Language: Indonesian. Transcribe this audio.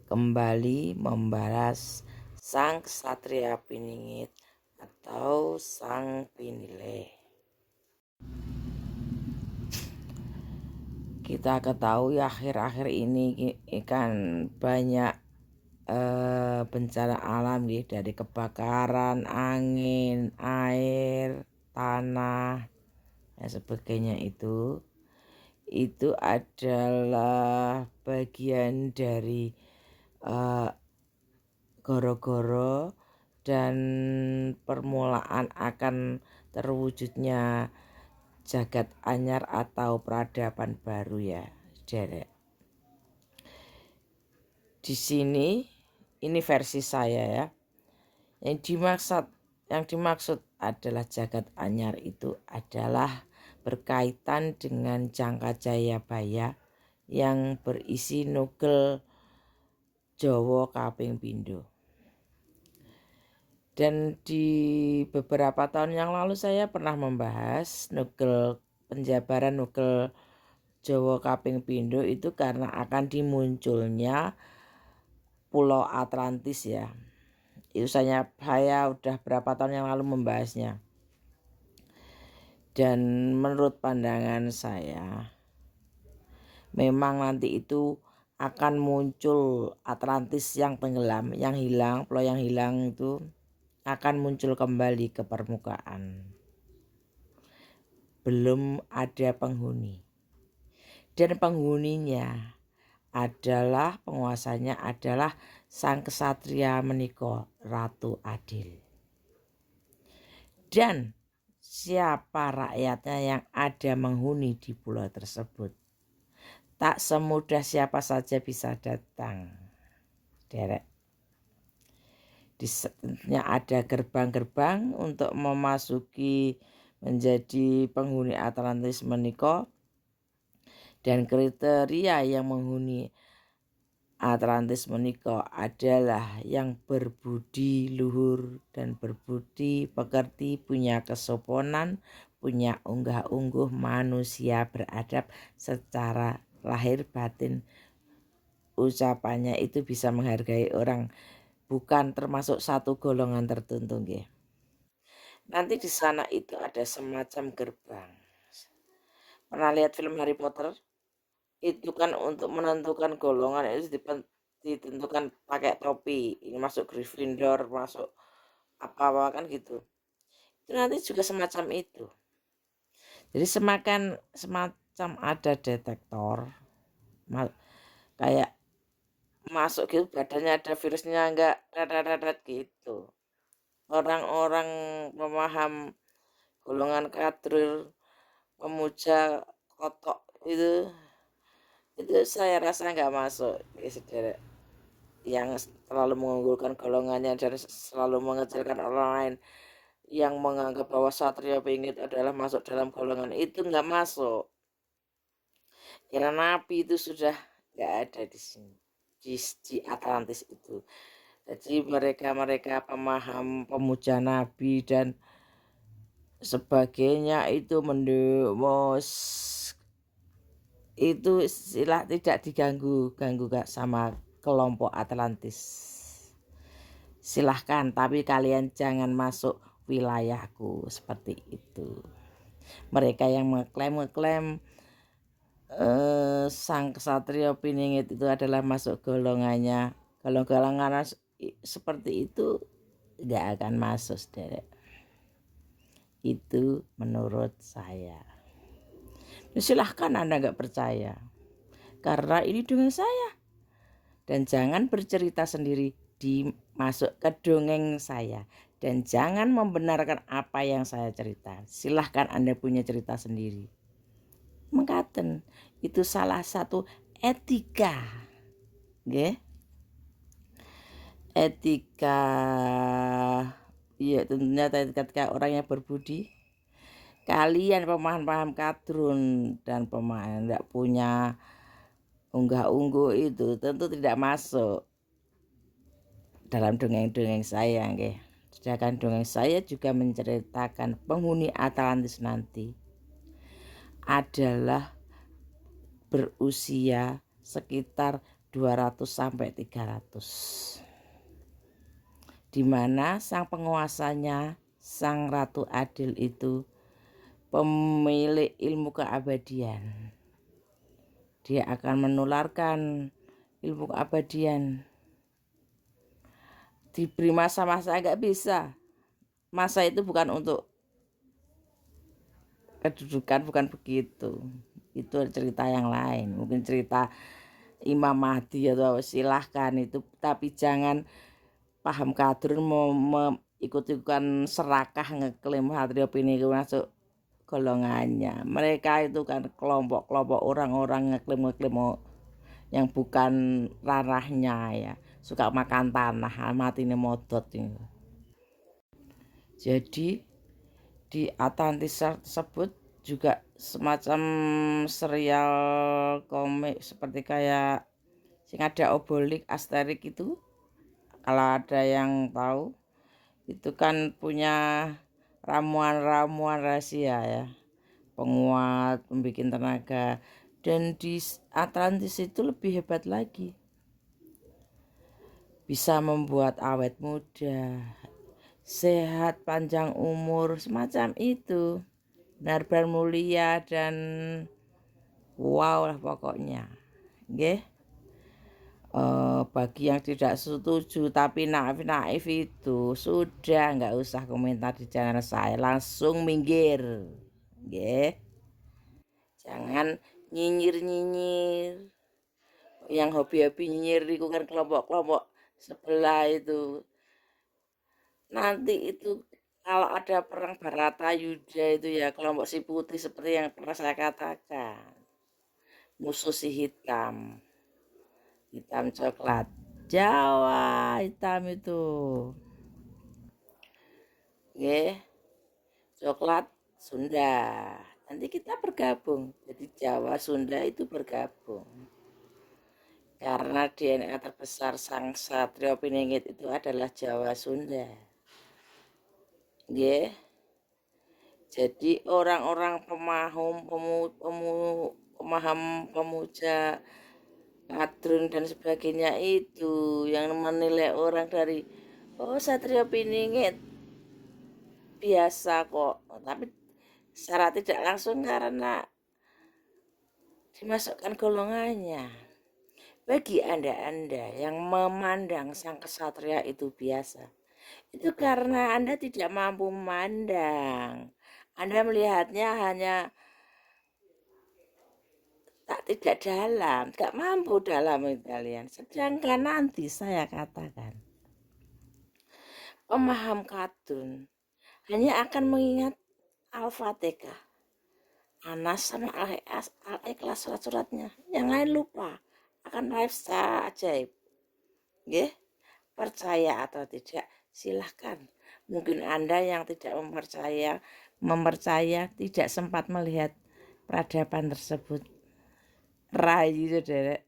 kembali membalas sang ksatria piningit atau sang pinile. Kita ketahui akhir-akhir ini kan banyak bencana alam dari kebakaran, angin, air, tanah dan sebagainya. Itu adalah bagian dari goro-goro dan permulaan akan terwujudnya jagat anyar atau peradaban baru ya, Derek. Di sini ini versi saya ya. Yang dimaksud adalah jagat anyar itu adalah berkaitan dengan Jangka Jayabaya yang berisi nugel Jawa kaping pindho. Dan di beberapa tahun yang lalu saya pernah membahas penjabaran nugel Jawa kaping pindho itu karena akan dimunculnya Pulau Atlantis ya. Itu saya udah berapa tahun yang lalu membahasnya. Dan menurut pandangan saya memang nanti itu akan muncul Atlantis yang tenggelam, yang hilang, pulau yang hilang itu akan muncul kembali ke permukaan. Belum ada penghuni. Dan penghuninya adalah, penguasanya adalah sang ksatria menika Ratu Adil. Dan siapa rakyatnya yang ada menghuni di pulau tersebut? Tak semudah siapa saja bisa datang, Derek. Tentunya ada gerbang-gerbang untuk memasuki menjadi penghuni Atlantis menika, dan kriteria yang menghuni Atlantis menika adalah yang berbudi luhur dan berbudi pekerti, punya kesopanan, punya unggah-ungguh, manusia beradab secara lahir batin. Ucapannya itu bisa menghargai orang, bukan termasuk satu golongan tertentu nggih. Nanti di sana itu ada semacam gerbang. Pernah lihat film Harry Potter? Itu kan untuk menentukan golongan itu ditentukan pakai topi. Ini masuk Gryffindor, masuk apa-apa kan gitu. Itu nanti juga semacam itu. Jadi semacam ada detektor, kayak masuk gitu badannya ada virusnya enggak, dadat gitu. Orang-orang pemaham golongan kadrul, pemuja kotok itu saya rasa nggak masuk yang terlalu mengunggulkan golongannya dan selalu mengecilkan orang lain, yang menganggap bahwa Satria Piningit adalah masuk dalam golongan itu nggak masuk. Karena nabi itu sudah nggak ada di sini, di Atlantis itu. Jadi mereka pemaham pemuja nabi dan sebagainya itu mendemos itu istilah tidak diganggu gak sama kelompok Atlantis. Silahkan, tapi kalian jangan masuk wilayahku, seperti itu. Mereka yang mengklaim sang ksatria piningit itu adalah masuk golongannya, kalau golongan seperti itu gak akan masuk, saudara. Itu menurut saya. Silahkan Anda gak percaya, karena ini dongeng saya. Dan jangan bercerita sendiri masuk ke dongeng saya. Dan jangan membenarkan apa yang saya cerita. Silahkan Anda punya cerita sendiri. Mengkaten, itu salah satu etika. Nggih. Etika, ya tentunya ketika orang yang berbudi. Kalian pemaham-paham kadrun dan pemaham tidak punya unggah-ungguh itu tentu tidak masuk dalam dongeng-dongeng saya nggih. Sedangkan dongeng saya juga menceritakan penghuni Atlantis nanti adalah berusia sekitar 200 sampai 300. Di mana sang penguasanya, sang Ratu Adil itu pemilik ilmu keabadian. Dia akan menularkan ilmu keabadian. Diberi masa-masa nggak bisa. Masa itu bukan untuk kedudukan, bukan begitu. Itu cerita yang lain. Mungkin cerita Imam Mahdi atau silahkan itu. Tapi jangan paham kadrun mau ikut-ikutan serakah ngeklaim Satrio Piningit masuk golongannya. Mereka itu kan kelompok-kelompok orang-orang ngeklaim yang bukan ranahnya ya. Suka makan tanah, mati ini modot ini. Jadi di Atlantis tersebut juga semacam serial komik seperti kayak sing ada Obelix, Asterix itu. Kalau ada yang tahu, itu kan punya ramuan-ramuan rahasia ya, penguat, pembikin tenaga. Dan di Atlantis itu lebih hebat lagi, bisa membuat awet muda, sehat, panjang umur, semacam itu. Benar-benar mulia dan wow lah pokoknya. Nggih. Bagi yang tidak setuju tapi naif itu sudah nggak usah komentar di channel saya, langsung minggir, nggih. Jangan nyinyir yang hobi-hobi nyinyir itu kan kelompok-kelompok sebelah itu. Nanti itu kalau ada perang Baratayuda itu ya kelompok si putih seperti yang pernah saya katakan, musuh si hitam coklat. Jawa hitam itu, nggih, coklat Sunda. Nanti kita bergabung, jadi Jawa Sunda itu bergabung. Karena DNA terbesar sang Satrio Piningit itu adalah Jawa Sunda, nggih. Jadi orang-orang pemaham pemuja kadrun dan sebagainya itu yang menilai orang dari Satrio Piningit biasa kok, tapi secara tidak langsung karena dimasukkan golongannya. Bagi Anda yang memandang sang kesatria itu biasa, itu karena Anda tidak mampu memandang. Anda melihatnya hanya tidak dalam, tidak mampu dalam kalian. Sedangkan nanti saya katakan, pemaham kadrun hanya akan mengingat Al-Fatihah, Anas sama Al-Ikhlas surat-suratnya. Yang lain lupa, akan live secara ajaib. Nggih, percaya atau tidak silahkan. Mungkin Anda yang tidak mempercaya tidak sempat melihat peradaban tersebut. Rayu saudara.